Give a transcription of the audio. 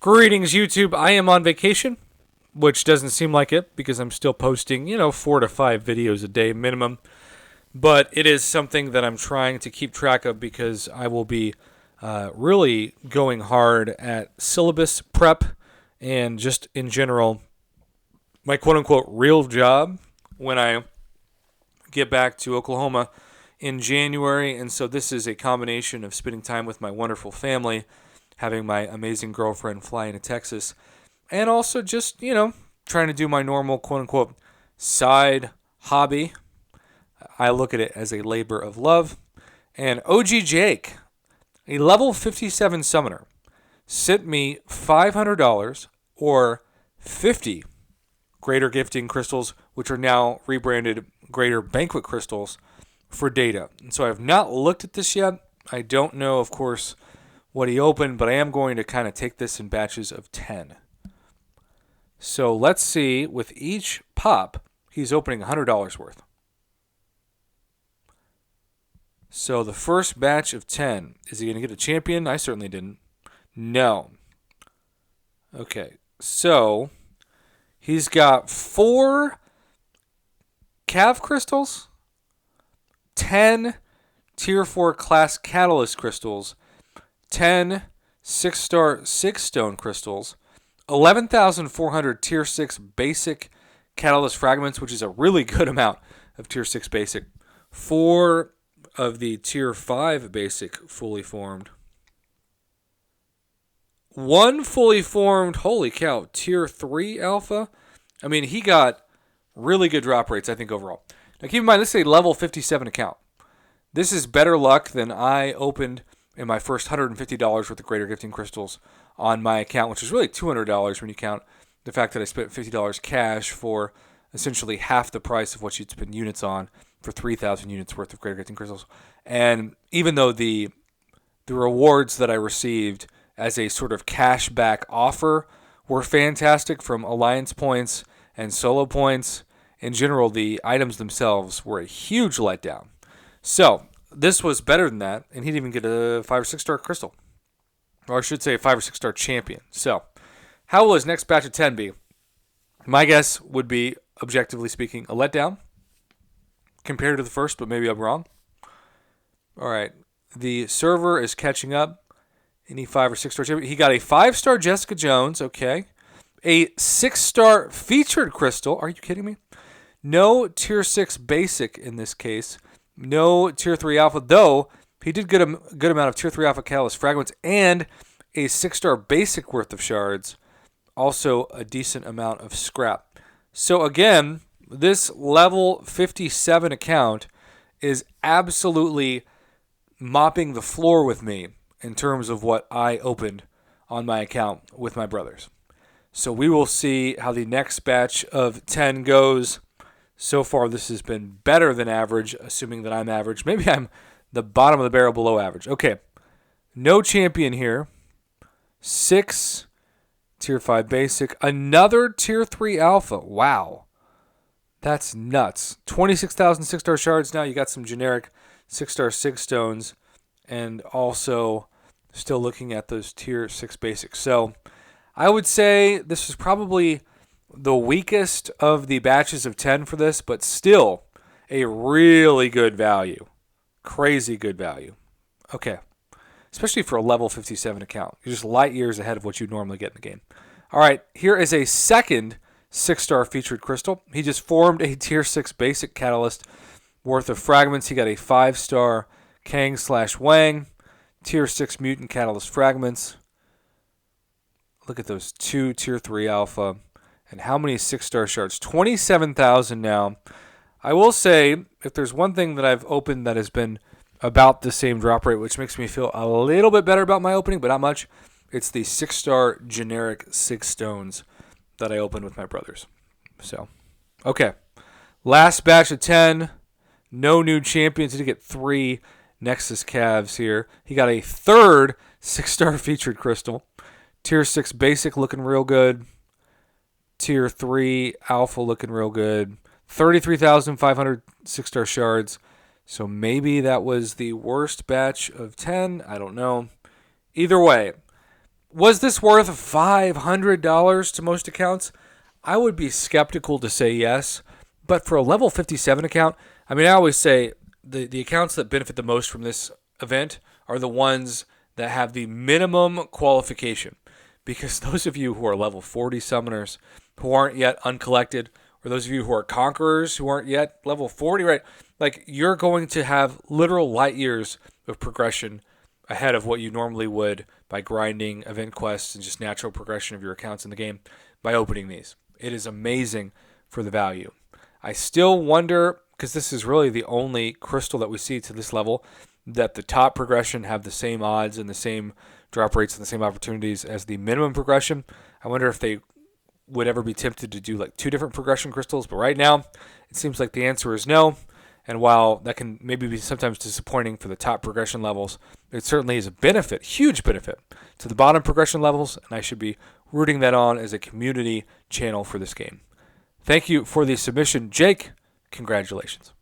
Greetings, YouTube. I am on vacation, which doesn't seem like it because I'm still posting, 4 to 5 videos a day minimum. But it is something that I'm trying to keep track of because I will be really going hard at syllabus prep and just in general, my quote-unquote real job when I get back to Oklahoma in January. And so this is a combination of spending time with my wonderful family, having my amazing girlfriend fly into Texas, and also just, trying to do my normal quote-unquote side hobby. I look at it as a labor of love. And OG Jake, a level 57 summoner, sent me $500 or 50 Greater Gifting crystals, which are now rebranded Greater Banquet crystals, for data. And so I have not looked at this yet. I don't know, of course, what he opened, but I am going to kind of take this in batches of 10. So let's see, with each pop, he's opening $100 worth. So the first batch of 10, is he going to get a champion? I certainly didn't. No. Okay, so he's got 4 Cav crystals, 10 Tier 4 class Catalyst crystals, 10 6-star 6-stone crystals, 11,400 Tier 6 basic Catalyst fragments, which is a really good amount of Tier 6 basic, 4 of the Tier 5 basic fully formed, 1 fully formed, holy cow, Tier 3 alpha. I mean, he got really good drop rates, I think, overall. Now, keep in mind, this is a level 57 account. This is better luck than I opened in my first $150 worth of Greater Gifting crystals on my account, which is really $200 when you count the fact that I spent $50 cash for essentially half the price of what you'd spend units on for 3,000 units worth of Greater Gifting crystals. And even though the rewards that I received as a sort of cashback offer were fantastic, from alliance points and solo points, in general, the items themselves were a huge letdown. So this was better than that, and he didn't even get a 5 or 6-star crystal. Or I should say a 5 or 6-star champion. So how will his next batch of 10 be? My guess would be, objectively speaking, a letdown compared to the first, but maybe I'm wrong. All right. The server is catching up. Any 5 or 6-star champion. He got a 5-star Jessica Jones. Okay. A 6-star featured crystal. Are you kidding me? No Tier 6 basic in this case. No Tier 3 alpha, though he did get a good amount of Tier 3 alpha catalyst fragments and a 6-star basic worth of shards. Also a decent amount of scrap. So again, this level 57 account is absolutely mopping the floor with me in terms of what I opened on my account with my brothers. So we will see how the next batch of 10 goes. So far, this has been better than average, assuming that I'm average. Maybe I'm the bottom of the barrel below average. Okay, no champion here. 6 Tier 5 basic. Another Tier 3 alpha. Wow. That's nuts. 26,000 6-star shards now. You got some generic 6-star 6 stones. And also still looking at those Tier 6 basics. So I would say this is probably the weakest of the batches of 10 for this, but still a really good value. Crazy good value. Okay. Especially for a level 57 account. You're just light years ahead of what you normally get in the game. All right, here is a second 6-star featured crystal. He just formed a Tier 6 basic catalyst worth of fragments. He got a 5-star Kang/Wang Tier 6 mutant catalyst fragments. Look at those 2 Tier 3 alpha. And how many 6-star shards? 27,000 now. I will say, if there's one thing that I've opened that has been about the same drop rate, which makes me feel a little bit better about my opening, but not much, it's the 6-star generic 6 stones that I opened with my brothers. So, okay. Last batch of 10. No new champions. He did get 3 Nexus Cavs here. He got a third 6-star featured crystal. Tier 6 basic looking real good. Tier 3 alpha looking real good. 33,500 6-star shards. So maybe that was the worst batch of 10. I don't know. Either way, Was this worth $500 to most accounts? I would be skeptical to say yes. But for a level 57 account, I mean, I always say the accounts that benefit the most from this event are the ones that have the minimum qualification. Because those of you who are level 40 summoners who aren't yet uncollected, or those of you who are conquerors who aren't yet level 40, right? Like, you're going to have literal light years of progression ahead of what you normally would by grinding event quests and just natural progression of your accounts in the game by opening these. It is amazing for the value. I still wonder, because this is really the only crystal that we see to this level, that the top progression have the same odds and the same drop rates and the same opportunities as the minimum progression. I wonder if they would ever be tempted to do like 2 different progression crystals, but right now it seems like the answer is no. And while that can maybe be sometimes disappointing for the top progression levels, it certainly is a benefit, huge benefit, to the bottom progression levels, and I should be rooting that on as a community channel for this game. Thank you for the submission, Jake. Congratulations.